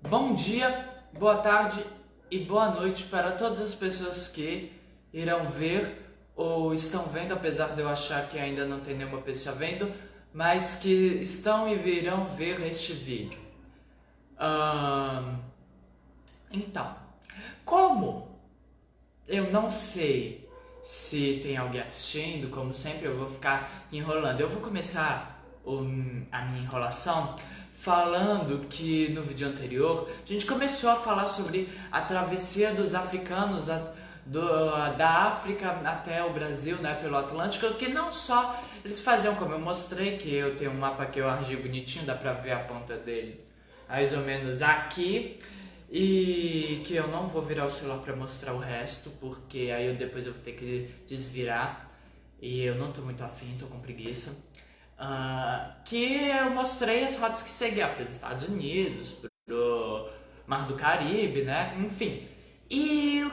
Bom dia, boa tarde e boa noite para todas as pessoas que irão ver ou estão vendo, apesar de eu achar que ainda não tem nenhuma pessoa vendo, mas que estão e irão ver este vídeo. Ahn, então, como eu não sei se tem alguém assistindo, como sempre eu vou ficar enrolando. Eu vou começar a minha enrolação falando que no vídeo anterior a gente começou a falar sobre a travessia dos africanos da África até o Brasil, né, pelo Atlântico, que não só eles faziam como eu mostrei, que eu tenho um mapa que eu arranjei bonitinho, dá pra ver a ponta dele mais ou menos aqui, e que eu não vou virar o celular para mostrar o resto, porque aí depois eu vou ter que desvirar e eu não tô muito afim, tô com preguiça. Que eu mostrei as rotas que seguia para os Estados Unidos, pro Mar do Caribe, né? Enfim. E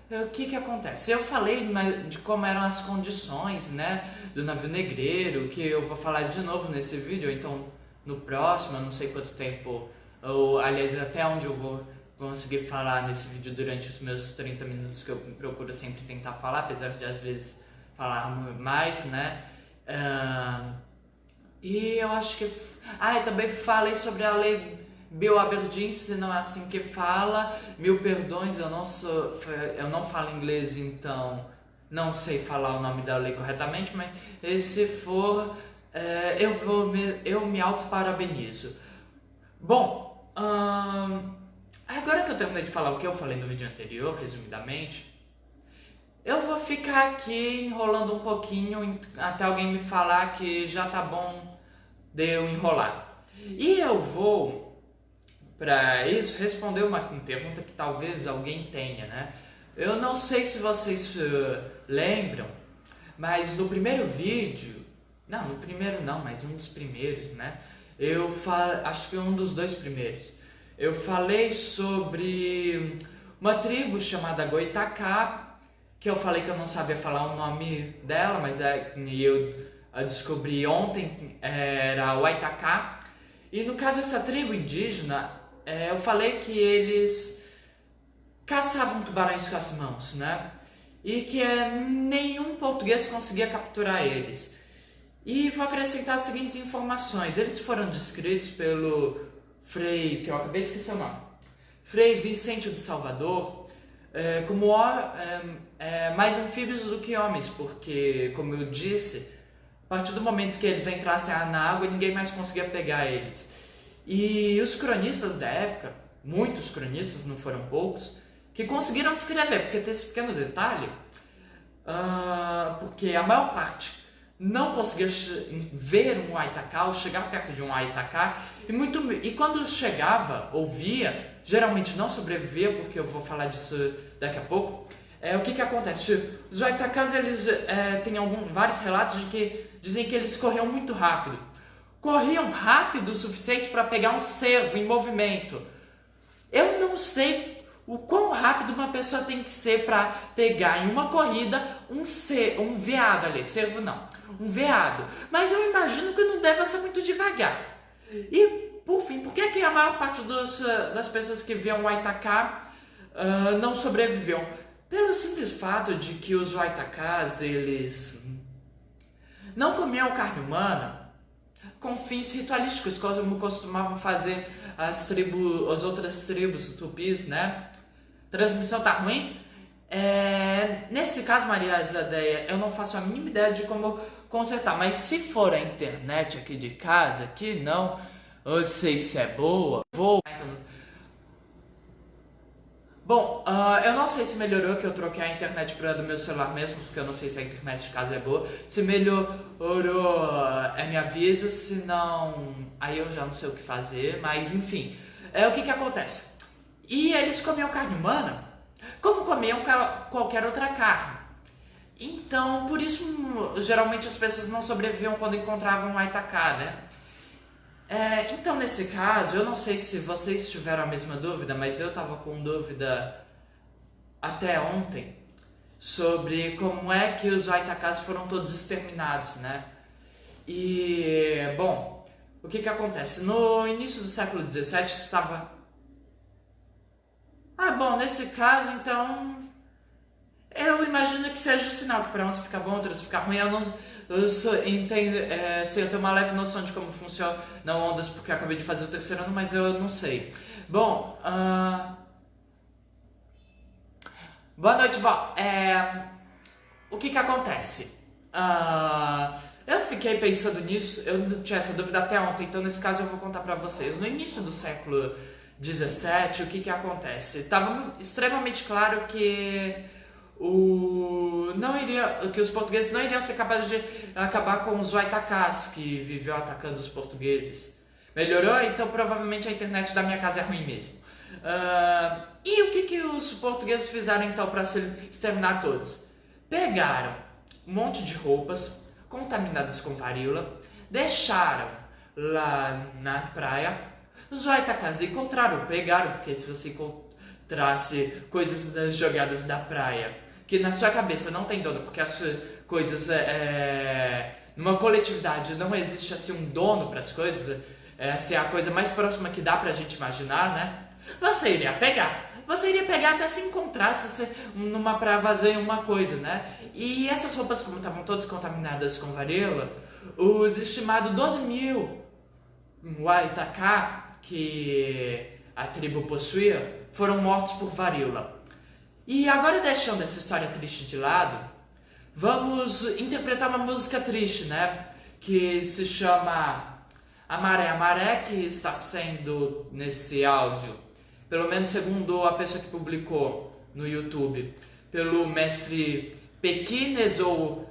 o que acontece? Eu falei de como eram as condições, né, do navio negreiro, que eu vou falar de novo nesse vídeo, então no próximo, eu não sei quanto tempo, ou aliás, até onde eu vou conseguir falar nesse vídeo durante os meus 30 minutos que eu procuro sempre tentar falar, apesar de às vezes falar mais, né? E eu acho que... eu também falei sobre a lei Bill Aberdeen, se não é assim que fala. Mil perdões, eu não falo inglês, então não sei falar o nome da lei corretamente, mas se for, eu me auto-parabenizo. Bom, agora que eu terminei de falar o que eu falei no vídeo anterior, resumidamente, eu vou ficar aqui enrolando um pouquinho até alguém me falar que já tá bom de eu enrolar. E eu vou, para isso, responder uma pergunta que talvez alguém tenha, né? Eu não sei se vocês lembram, mas no primeiro vídeo, não, no primeiro não, mas um dos primeiros, né? Acho que um dos dois primeiros. Eu falei sobre uma tribo chamada Goitacá, que eu falei que eu não sabia falar o nome dela, mas eu descobri ontem, era Waitacá. E no caso dessa tribo indígena, eu falei que eles caçavam tubarões com as mãos, né? E que nenhum português conseguia capturar eles. E vou acrescentar as seguintes informações. Eles foram descritos pelo Frei, que eu acabei de esquecer o nome, Frei Vicente de Salvador, como mais anfíbios do que homens, porque, como eu disse, a partir do momento que eles entrassem na água, ninguém mais conseguia pegar eles. E os cronistas da época, muitos cronistas, não foram poucos, que conseguiram descrever, porque tem esse pequeno detalhe, porque a maior parte não conseguia ver um Waitacá ou chegar perto de um Waitacá, e quando chegava ou via, geralmente não sobrevivia, porque eu vou falar disso daqui a pouco. O que acontece? Os Waitacás, eles têm vários relatos de que dizem que eles corriam muito rápido. Corriam rápido o suficiente para pegar um cervo em movimento. Eu não sei o quão rápido uma pessoa tem que ser para pegar em uma corrida um veado ali, cervo não, um veado. Mas eu imagino que não deve ser muito devagar. E, por fim, por que a maior parte das pessoas que viam o Waitacá não sobreviviam? Pelo simples fato de que os Waitacás, eles não comiam carne humana com fins ritualísticos, como costumavam fazer as outras tribos tupis, né? Transmissão tá ruim? Nesse caso, Maria Zadeia, eu não faço a mínima ideia de como consertar, mas se for a internet aqui de casa, que não, eu sei se é boa, Bom, eu não sei se melhorou que eu troquei a internet do meu celular mesmo, porque eu não sei se a internet de casa é boa. Se melhorou, me avisa, se não, aí eu já não sei o que fazer, mas enfim. O que acontece? E eles comiam carne humana como comiam qualquer outra carne. Então, por isso, geralmente as pessoas não sobreviviam quando encontravam um Waitacá, né? Então, nesse caso, eu não sei se vocês tiveram a mesma dúvida, mas eu tava com dúvida até ontem sobre como é que os Waitacás foram todos exterminados, né? E, bom, o que acontece? No início do século XVII estava Ah, bom, nesse caso, então, eu imagino que seja o sinal que para uns fica bom, outros fica ruim. Entendo, sei, eu tenho uma leve noção de como funciona ondas, porque eu acabei de fazer o terceiro ano, mas eu não sei. Bom, boa noite, vó. O que que acontece? Eu fiquei pensando nisso, eu não tinha essa dúvida até ontem, então nesse caso eu vou contar pra vocês. No início do século XVII, o que que acontece? Estava extremamente claro que que os portugueses não iriam ser capazes de acabar com os Waitakas, que viveu atacando os portugueses. Melhorou? Então provavelmente a internet da minha casa é ruim mesmo. E o que que os portugueses fizeram então para se exterminar todos? Pegaram um monte de roupas contaminadas com varíola, deixaram lá na praia, os Waitakas encontraram, pegaram, porque se você encontrasse coisas jogadas da praia, que na sua cabeça não tem dono, porque as coisas, numa coletividade não existe assim um dono para as coisas, essa é a coisa mais próxima que dá pra gente imaginar, né? Você iria pegar até se encontrasse numa praia vazia em uma coisa, né? E essas roupas, como estavam todas contaminadas com varíola, os estimados 12 mil Waitaka que a tribo possuía foram mortos por varíola. E agora, deixando essa história triste de lado, vamos interpretar uma música triste, né? Que se chama A Maré, que está sendo nesse áudio, pelo menos segundo a pessoa que publicou no YouTube, pelo mestre Pequines ou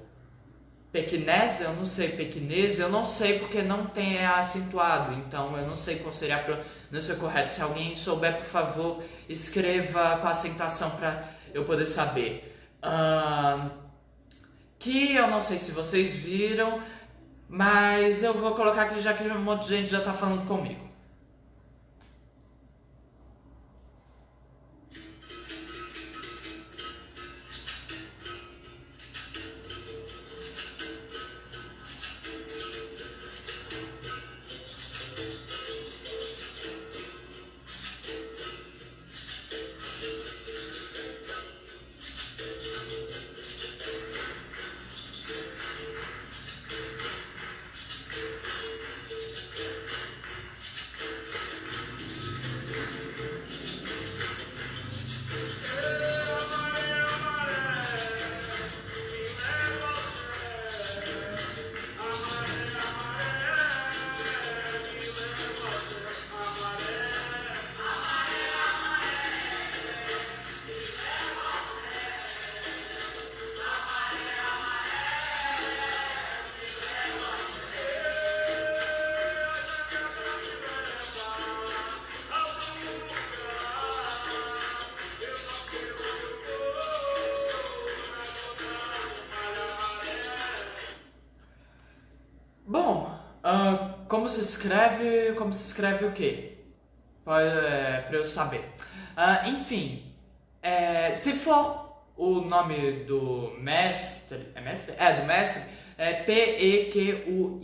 Pequinese, eu não sei, Pequinese, eu não sei porque não tem acentuado, então eu não sei qual seria a pronúncia correta. Se alguém souber, por favor, escreva com a acentuação para eu poder saber. Que eu não sei se vocês viram, mas eu vou colocar aqui já que um monte de gente já tá falando comigo. Bom, como se escreve o quê? Para eu saber. Enfim, se for o nome do mestre, é mestre? Do mestre, é Pequines.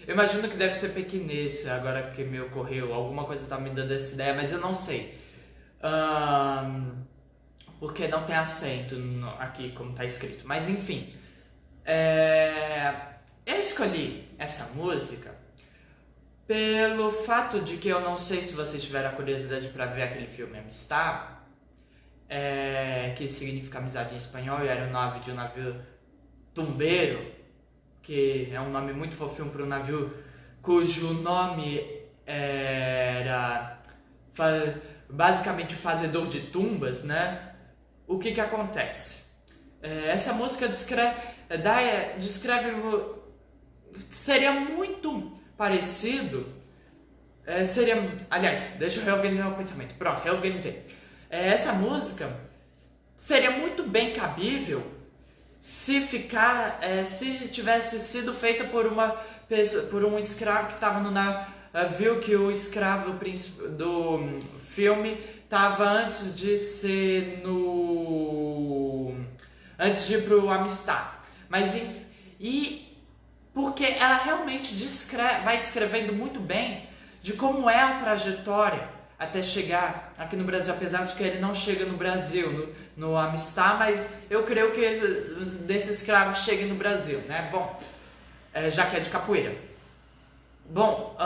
Eu imagino que deve ser pequinês, agora que me ocorreu, alguma coisa tá me dando essa ideia, mas eu não sei. Porque não tem acento aqui como tá escrito, mas enfim. Eu escolhi essa música pelo fato de que eu não sei se vocês tiveram a curiosidade para ver aquele filme Amistad, que significa amizade em espanhol, e era o nome de um navio tumbeiro, que é um nome muito fofinho para um navio cujo nome era basicamente fazedor de tumbas, né? O que que acontece? Essa música descreve, seria muito parecido, aliás, deixa eu reorganizar o pensamento, pronto, reorganizei. Essa música seria muito bem cabível se tivesse sido feita por um escravo que estava no navio, que o escravo do filme estava antes de ir pro Amistad. Mas porque ela realmente vai descrevendo muito bem de como é a trajetória até chegar aqui no Brasil, apesar de que ele não chega no Brasil, no Amistad, mas eu creio que desse escravo chegue no Brasil, né? Bom, já que é de capoeira. Bom,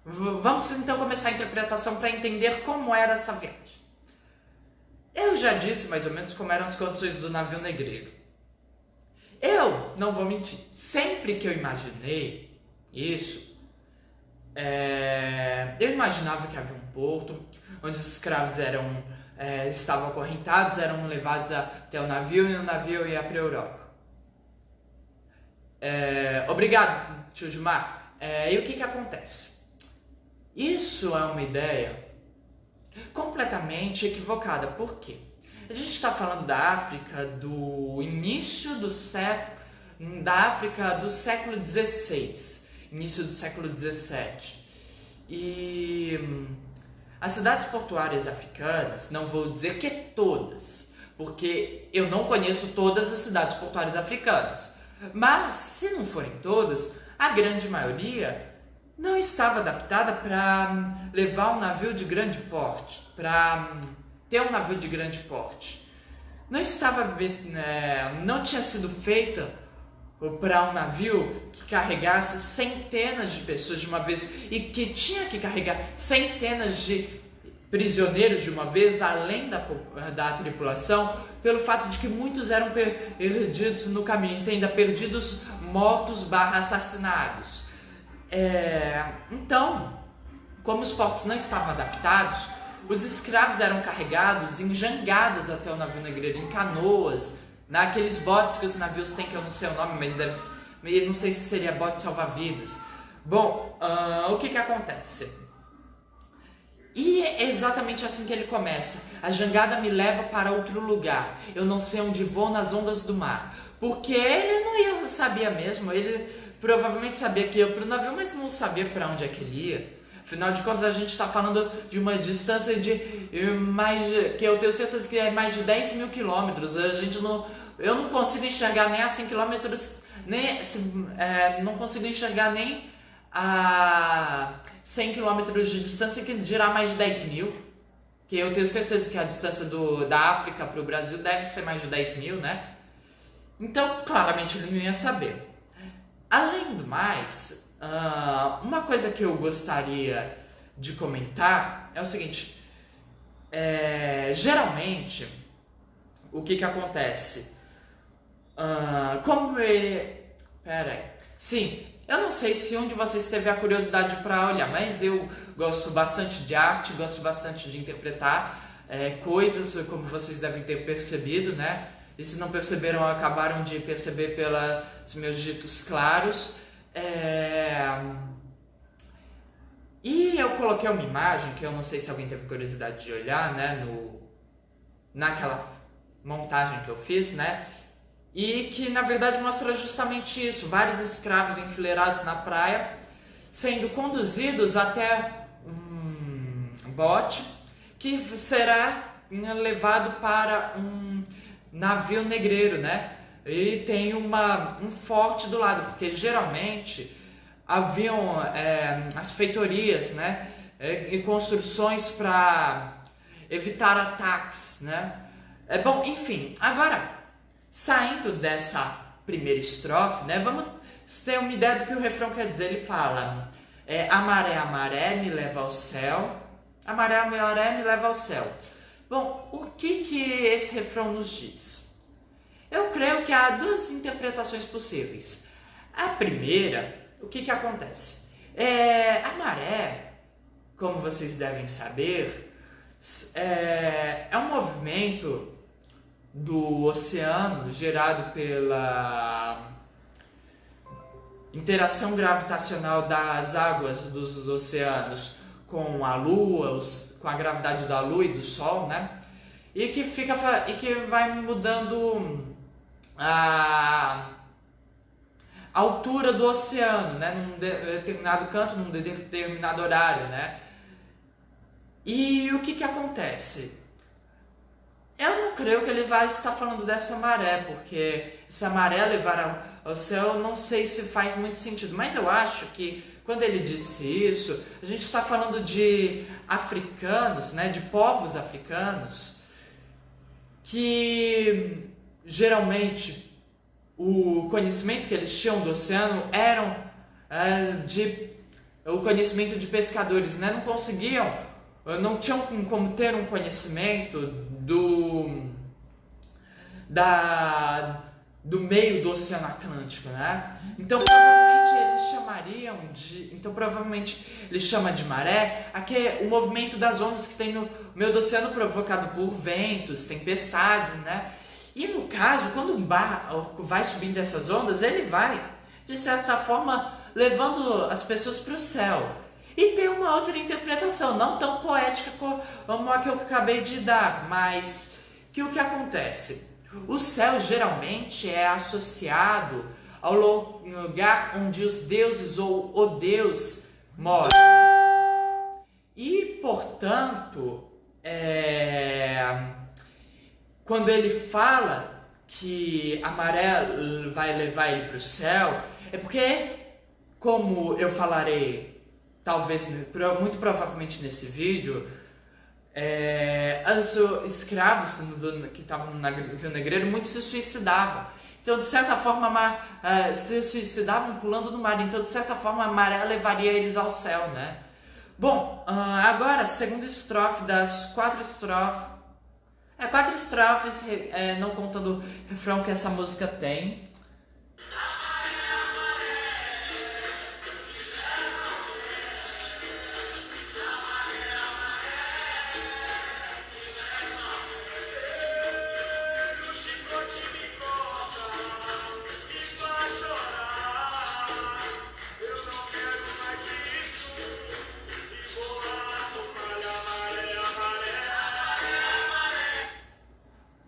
vamos então começar a interpretação para entender como era essa viagem. Eu já disse mais ou menos como eram as condições do navio negreiro. Eu não vou mentir, sempre que eu imaginei isso, eu imaginava que havia um porto onde os escravos estavam acorrentados, eram levados até o navio e o navio ia para a Europa. Obrigado, tio Gilmar. E o que acontece? Isso é uma ideia completamente equivocada. Por quê? A gente está falando da África do início do século, da África do século XVI, início do século XVII. E as cidades portuárias africanas, não vou dizer que todas, porque eu não conheço todas as cidades portuárias africanas, mas se não forem todas, a grande maioria não estava adaptada para levar um navio de grande porte, para ter um navio de grande porte. Não tinha sido feita para um navio que carregasse centenas de pessoas de uma vez e que tinha que carregar centenas de prisioneiros de uma vez, além da tripulação, pelo fato de que muitos eram perdidos no caminho, entenda, perdidos, mortos / assassinados. Então, como os portos não estavam adaptados, os escravos eram carregados em jangadas até o navio negreiro, em canoas, naqueles botes que os navios têm, que eu não sei o nome, mas não sei se seria bote salva-vidas. Bom, o que acontece? E é exatamente assim que ele começa. A jangada me leva para outro lugar. Eu não sei onde vou nas ondas do mar. Porque ele não sabia mesmo. Ele provavelmente sabia que ia para o navio, mas não sabia para onde é que ele ia. Afinal de contas, a gente está falando de uma distância que eu tenho certeza que é mais de 10 mil quilômetros. Eu não consigo enxergar nem a 100 quilômetros, não consigo enxergar nem a 100 quilômetros de distância, que dirá mais de 10 mil. Que eu tenho certeza que a distância da África para o Brasil deve ser mais de 10 mil, né? Então, claramente ele não ia saber. Além do mais, uma coisa que eu gostaria de comentar é o seguinte. Geralmente, o que acontece? Sim, eu não sei se um de vocês teve a curiosidade para olhar, mas eu gosto bastante de arte, gosto bastante de interpretar coisas, como vocês devem ter percebido, né? E se não perceberam, acabaram de perceber pelos meus ditos claros. E eu coloquei uma imagem, que eu não sei se alguém teve curiosidade de olhar, né? Naquela montagem que eu fiz, né? E que na verdade mostra justamente isso: vários escravos enfileirados na praia, sendo conduzidos até um bote que será levado para um navio negreiro, né? E tem um forte do lado, porque geralmente haviam as feitorias, né? E construções para evitar ataques, né? Bom, enfim, agora, saindo dessa primeira estrofe, né? Vamos ter uma ideia do que o refrão quer dizer. Ele fala: a maré me leva ao céu, a maré me leva ao céu. Bom, o que esse refrão nos diz? Eu creio que há duas interpretações possíveis. A primeira, o que acontece? A maré, como vocês devem saber, é um movimento do oceano gerado pela interação gravitacional das águas dos oceanos com a Lua, com a gravidade da Lua e do Sol, né? E que vai mudando a altura do oceano, né? Num determinado canto, num determinado horário, né? E o que acontece? Eu não creio que ele vai estar falando dessa maré, porque essa maré levar ao céu, eu não sei se faz muito sentido, mas eu acho que quando ele disse isso, a gente está falando de africanos, né, de povos africanos, que geralmente o conhecimento que eles tinham do oceano eram o conhecimento de pescadores, né? Não tinham como ter um conhecimento do meio do Oceano Atlântico, né? Então provavelmente eles chamam de maré, aqui é o movimento das ondas que tem no meio do oceano provocado por ventos, tempestades, né? E no caso, quando um barco vai subindo essas ondas, ele vai, de certa forma, levando as pessoas para o céu. E tem uma outra interpretação, não tão poética como a que eu acabei de dar, mas que o que acontece? O céu geralmente é associado ao lugar onde os deuses ou o Deus mora. E, portanto, quando ele fala que a maré vai levar ele para o céu, é porque, como eu falarei, talvez, muito provavelmente nesse vídeo, os escravos que estavam no navio negreiro, muitos se suicidavam. Então, de certa forma, se suicidavam pulando no mar. Então, de certa forma, a maré levaria eles ao céu, né? Bom, agora, a segunda estrofe das 4 estrofes. 4 estrofes, não contando o refrão que essa música tem.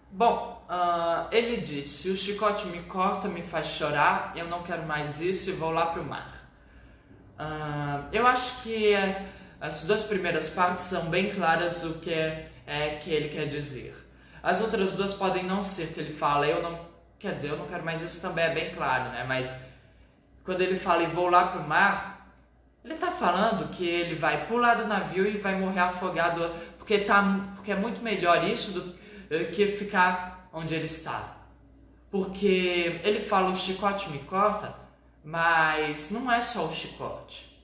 Bom, ele disse: o chicote me corta, me faz chorar, eu não quero mais isso e vou lá pro mar. Eu acho que as 2 primeiras partes são bem claras o que que ele quer dizer. As outras 2 podem não ser, que ele fala, eu não quero mais isso, também é bem claro, né? Mas quando ele fala e vou lá pro mar, ele está falando que ele vai pular do navio e vai morrer afogado, porque é muito melhor isso do que ficar onde ele está. Porque ele fala, o chicote me corta, mas não é só o chicote.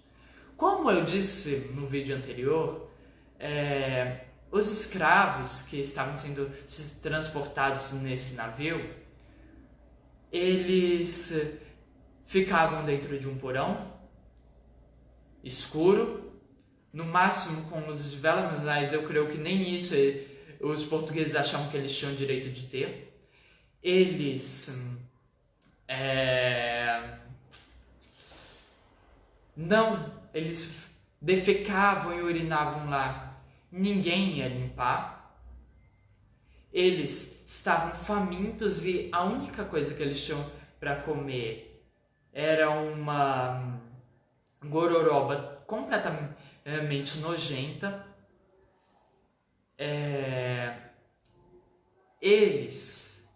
Como eu disse no vídeo anterior, os escravos que estavam sendo transportados nesse navio, eles ficavam dentro de um porão escuro, no máximo com luz de vela, mas eu creio que nem isso os portugueses achavam que eles tinham direito de ter. Eles eles defecavam e urinavam lá, ninguém ia limpar. Eles estavam famintos e a única coisa que eles tinham para comer era uma gororoba completamente nojenta. Eles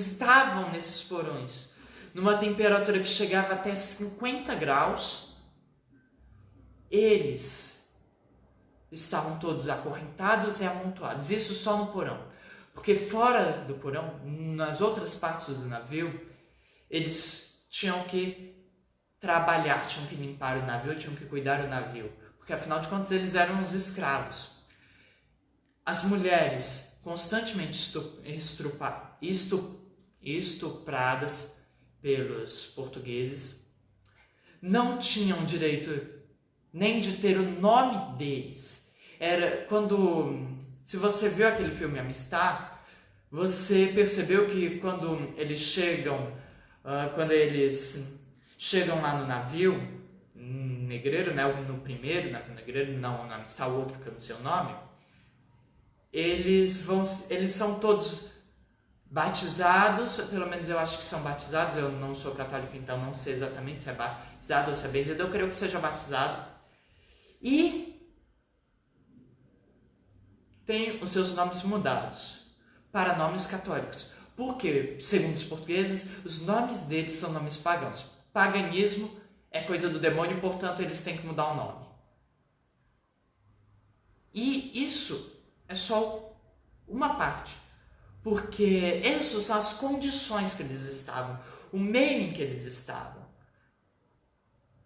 estavam nesses porões numa temperatura que chegava até 50 graus. Eles estavam todos acorrentados e amontoados, isso só no porão, porque fora do porão, nas outras partes do navio, eles tinham que trabalhar, tinham que limpar o navio, tinham que cuidar do navio, porque afinal de contas eles eram os escravos. As mulheres constantemente estupradas pelos portugueses, não tinham direito nem de ter o nome deles. Se você viu aquele filme Amistad, você percebeu que quando eles chegam lá no navio negreiro, né, no primeiro navio negreiro, não na Amistad, o outro que eu não sei o nome, eles são todos batizados, pelo menos eu acho que são batizados, eu não sou católico, então não sei exatamente se é batizado ou se é benzido, eu creio que seja batizado, e tem os seus nomes mudados para nomes católicos, porque, segundo os portugueses, os nomes deles são nomes pagãos. Paganismo é coisa do demônio, portanto eles têm que mudar o nome. E isso é só uma parte, porque essas são as condições que eles estavam, o meio em que eles estavam,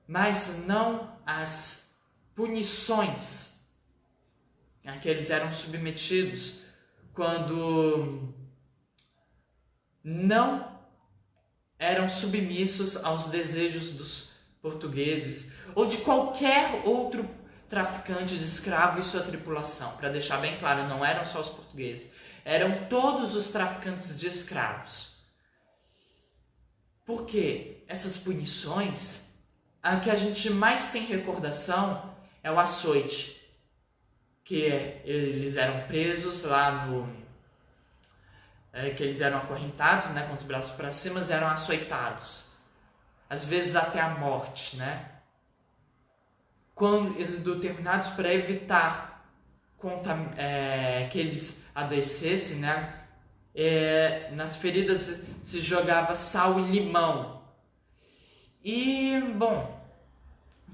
mas não as punições a que eles eram submetidos quando não eram submissos aos desejos dos portugueses ou de qualquer outro traficante de escravo e sua tripulação. Para deixar bem claro, não eram só os portugueses, eram todos os traficantes de escravos. Porque essas punições, a que a gente mais tem recordação é o açoite, que eles eram presos lá que eles eram acorrentados, né, com os braços para cima, eram açoitados, às vezes até a morte, né? Quando terminados, para evitar que eles adoecessem, né? Nas feridas se jogava sal e limão. E, bom,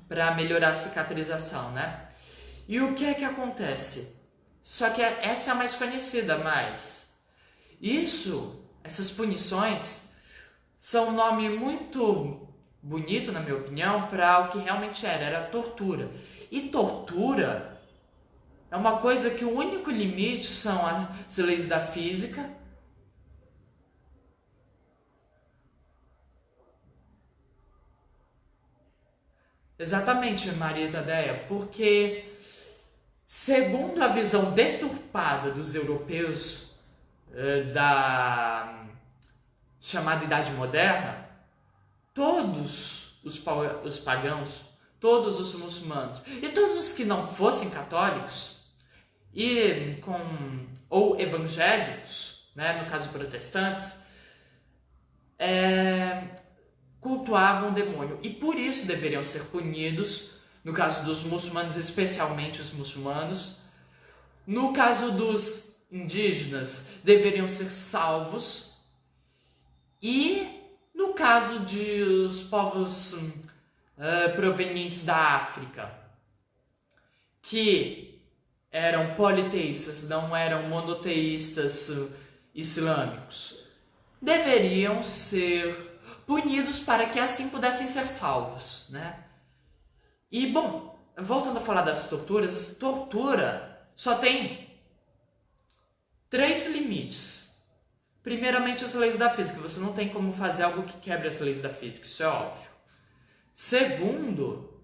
para melhorar a cicatrização, né? E o que é que acontece? Só que essa é a mais conhecida, mas essas punições, são um nome muito bonito, na minha opinião, para o que realmente era tortura. E tortura é uma coisa que o único limite são as leis da física Exatamente, Maria Isadéia, porque segundo a visão deturpada dos europeus da chamada Idade Moderna, todos os pagãos, todos os muçulmanos e todos os que não fossem católicos ou evangélicos, né, no caso protestantes, cultuavam o demônio e por isso deveriam ser punidos, no caso dos muçulmanos, especialmente os muçulmanos. No caso dos indígenas, deveriam ser salvos. E no caso dos povos provenientes da África, que eram politeístas, não eram monoteístas islâmicos, deveriam ser punidos para que assim pudessem ser salvos, né? E, bom, voltando a falar das torturas, tortura só tem 3 limites. Primeiramente, as leis da física. Você não tem como fazer algo que quebre as leis da física, isso é óbvio. Segundo,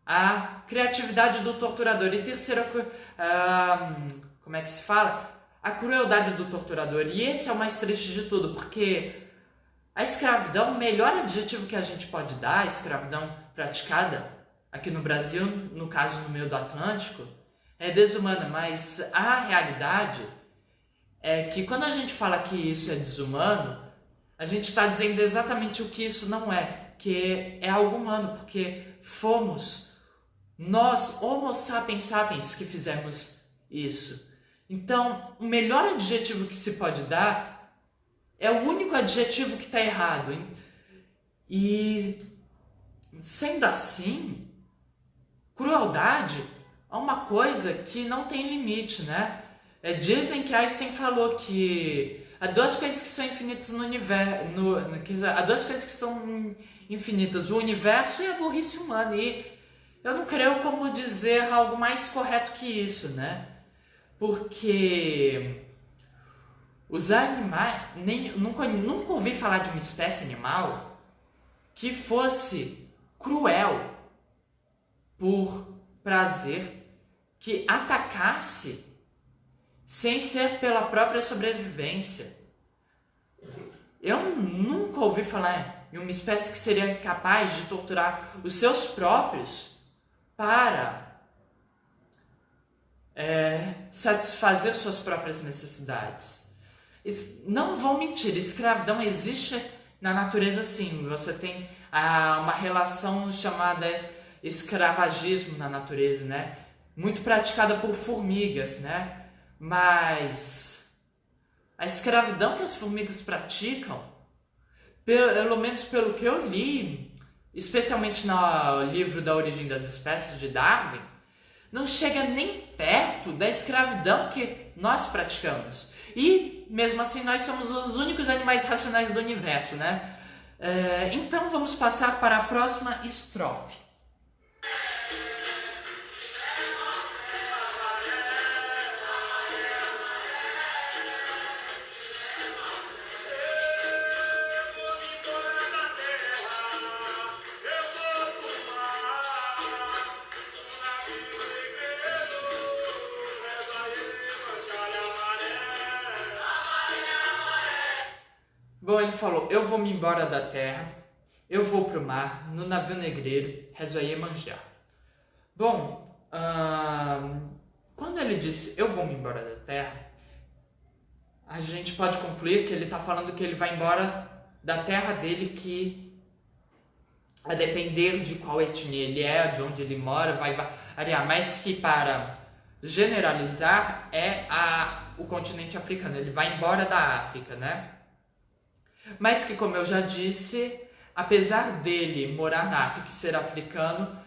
a criatividade do torturador. E terceiro, como é que se fala? A crueldade do torturador. E esse é o mais triste de tudo, porque a escravidão, o melhor adjetivo que a gente pode dar à escravidão praticada aqui no Brasil, no caso no meio do Atlântico, é desumana, mas a realidade é que quando a gente fala que isso é desumano, a gente está dizendo exatamente o que isso não é, que é algo humano, porque fomos nós, Homo sapiens sapiens, que fizemos isso. Então, o melhor adjetivo que se pode dar é o único adjetivo que está errado, hein? E, sendo assim, crueldade é uma coisa que não tem limite, né? Dizem que Einstein falou que há 2 coisas que são infinitas no universo, há 2 coisas que são infinitas, o universo e a burrice humana. E eu não creio como dizer algo mais correto que isso, né? Porque os animais, nunca ouvi falar de uma espécie animal que fosse cruel por prazer, que atacasse sem ser pela própria sobrevivência. Eu nunca ouvi falar em uma espécie que seria capaz de torturar os seus próprios para satisfazer suas próprias necessidades. Não vão mentir, escravidão existe na natureza sim. Você tem uma relação chamada escravagismo na natureza, né? Muito praticada por formigas, né? Mas a escravidão que as formigas praticam, pelo menos pelo que eu li, especialmente no livro da Origem das Espécies de Darwin, não chega nem perto da escravidão que nós praticamos. E, mesmo assim, nós somos os únicos animais racionais do universo, né? Então, vamos passar para a próxima estrofe. Bom, ele falou, eu vou me embora da terra, eu vou pro mar, no navio negreiro, rezo a Iemanjá. Bom, quando ele disse, eu vou me embora da terra, a gente pode concluir que ele está falando que ele vai embora da terra dele, que a depender de qual etnia ele é, de onde ele mora, vai variar, mas que para generalizar é o continente africano, ele vai embora da África, né? Mas que, como eu já disse, apesar dele morar na África e ser africano,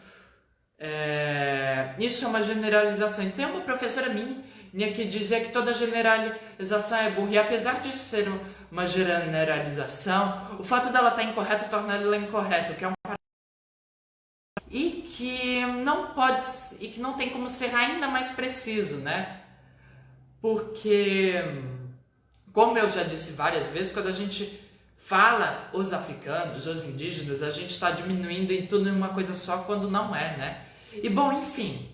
isso é uma generalização. Tem uma professora minha que dizia que toda generalização é burra, e apesar disso ser uma generalização, o fato dela estar incorreta torna ela incorreta, que é e que não pode, e que não tem como ser ainda mais preciso, né? Porque, como eu já disse várias vezes, quando a gente fala os africanos, os indígenas, a gente está diminuindo em tudo em uma coisa só, quando não é, né? E bom, enfim,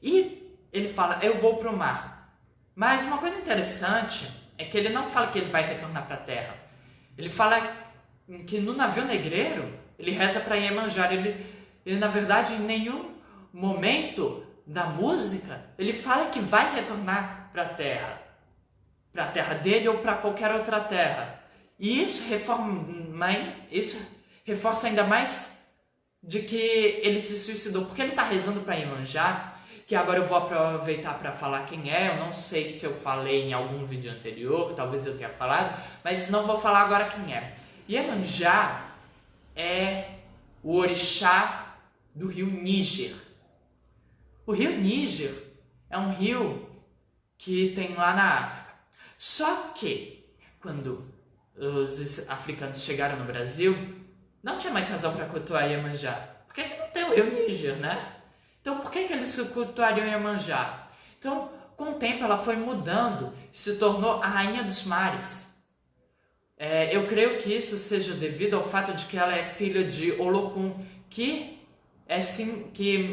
e ele fala, eu vou pro mar. Mas uma coisa interessante é que ele não fala que ele vai retornar para a terra. Ele fala que no navio negreiro, ele reza para Iemanjá. Ele, na verdade, em nenhum momento da música, ele fala que vai retornar para a terra dele ou para qualquer outra terra. E isso reforça ainda mais de que ele se suicidou, porque ele está rezando para Iemanjá, que agora eu vou aproveitar para falar quem é. Eu não sei se eu falei em algum vídeo anterior, talvez eu tenha falado, mas não vou falar agora quem é. Iemanjá é o orixá do rio Níger. O rio Níger é um rio que tem lá na África. Só que, quando os africanos chegaram no Brasil, não tinha mais razão para cultuar Iemanjá. Por que não tem o rio Níger, né? Então, por que eles cultuariam Iemanjá? Então, com o tempo, ela foi mudando e se tornou a rainha dos mares. Eu creio que isso seja devido ao fato de que ela é filha de Olokun, que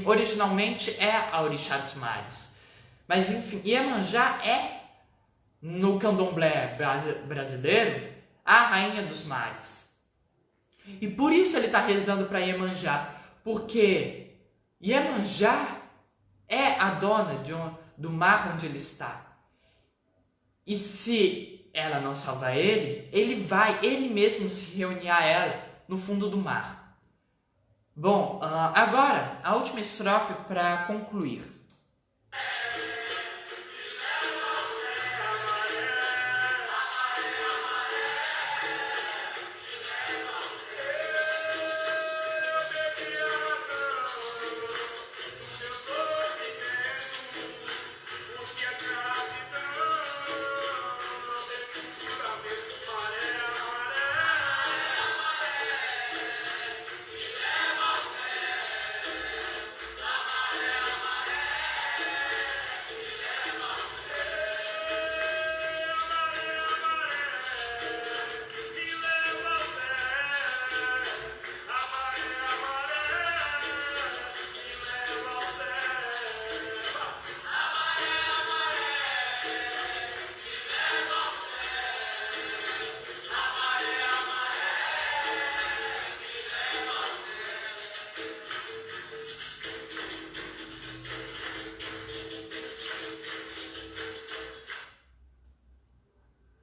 originalmente é a orixá dos mares. Mas enfim, Iemanjá é, no candomblé brasileiro, a rainha dos mares. E por isso ele está rezando para Iemanjá, porque Iemanjá é a dona do mar onde ele está. E se ela não salvar ele vai ele mesmo se reunir a ela no fundo do mar. Bom, agora a última estrofe para concluir.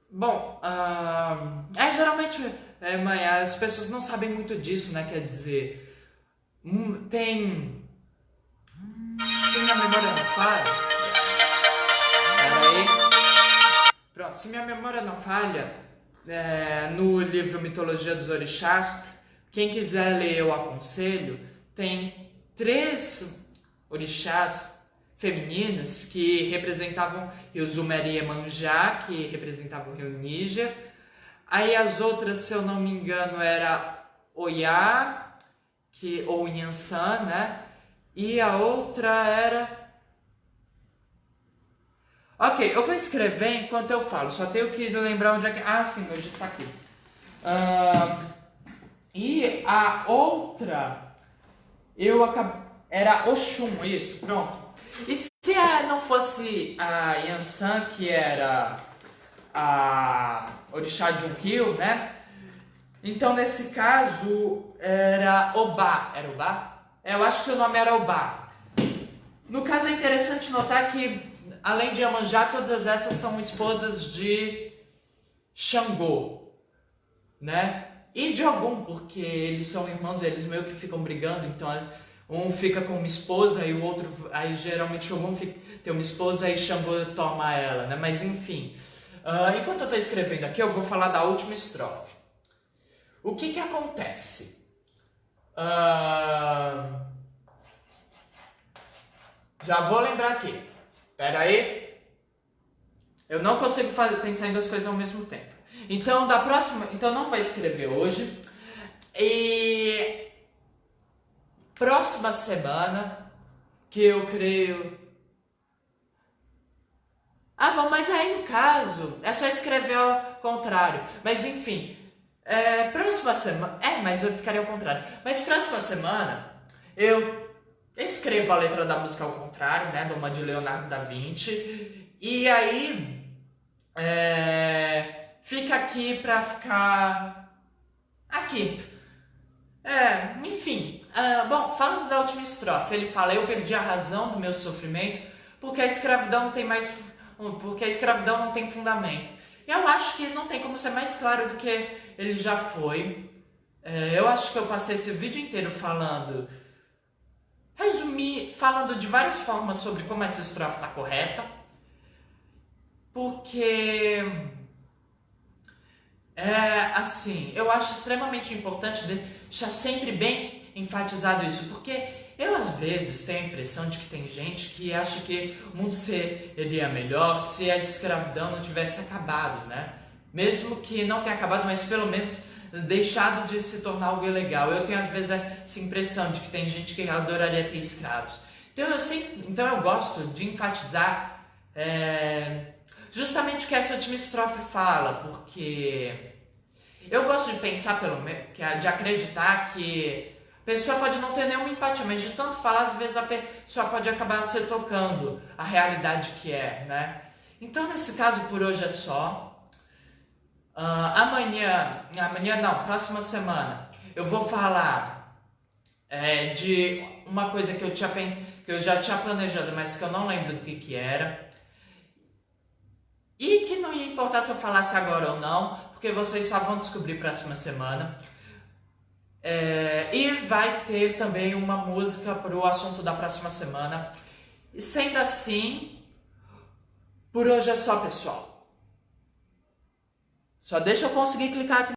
Bom, geralmente, mãe, as pessoas não sabem muito disso, né? Quer dizer, tem... Se minha memória não falha... Pera aí. Pronto, se minha memória não falha, no livro Mitologia dos Orixás. Quem quiser ler, eu aconselho. Tem 3 orixás femininos que representavam Rio Sumer e Iemanjá, que representavam o Rio Níger. Aí as outras, se eu não me engano, era Oiá, ou Yansan, né? E a outra era... Ok, eu vou escrever enquanto eu falo, só tenho que lembrar onde é que... Ah, sim, hoje está aqui. E a outra, era Oxum, isso, pronto. E se não fosse a Yansan, que era a orixá de um rio, né? Então, nesse caso, era Obá. Era Obá? Eu acho que o nome era Obá. No caso, é interessante notar que, além de Iemanjá, todas essas são esposas de Xangô, né? E de Ogum, porque eles são irmãos, eles meio que ficam brigando, então um fica com uma esposa e o outro, aí geralmente Ogum tem uma esposa e Xangô toma ela, né? Mas enfim, enquanto eu estou escrevendo aqui, eu vou falar da última estrofe. O que acontece? Já vou lembrar aqui. Pera aí. Eu não consigo pensar em 2 coisas ao mesmo tempo. Então, não vai escrever hoje. E próxima semana, que eu creio... Ah, bom, mas aí no caso, é só escrever ao contrário. Mas enfim, próxima semana... mas eu ficaria ao contrário. Mas próxima semana, eu escrevo a letra da música ao contrário, né? Uma de Leonardo da Vinci. E aí... fica aqui pra ficar aqui. Enfim. Bom, falando da última estrofe, ele fala: eu perdi a razão do meu sofrimento porque a escravidão não tem fundamento. E eu acho que não tem como ser mais claro do que ele já foi. Eu acho que eu passei esse vídeo inteiro falando de várias formas sobre como essa estrofe está correta. Porque, assim, eu acho extremamente importante deixar sempre bem enfatizado isso, porque eu às vezes tenho a impressão de que tem gente que acha que o mundo seria melhor se a escravidão não tivesse acabado, né? Mesmo que não tenha acabado, mas pelo menos deixado de se tornar algo ilegal. Eu tenho às vezes essa impressão de que tem gente que adoraria ter escravos. Então eu gosto de enfatizar justamente o que essa última estrofe fala, porque eu gosto de pensar, de acreditar que a pessoa pode não ter nenhuma empatia, mas de tanto falar, às vezes a pessoa pode acabar se tocando a realidade que é, né? Então, nesse caso, por hoje é só. Próxima semana, eu vou falar de uma coisa que eu já tinha planejado, mas que eu não lembro do que era. E que não ia importar se eu falasse agora ou não, porque vocês só vão descobrir próxima semana. E vai ter também uma música para o assunto da próxima semana. E sendo assim, por hoje é só, pessoal. Só deixa eu conseguir clicar aqui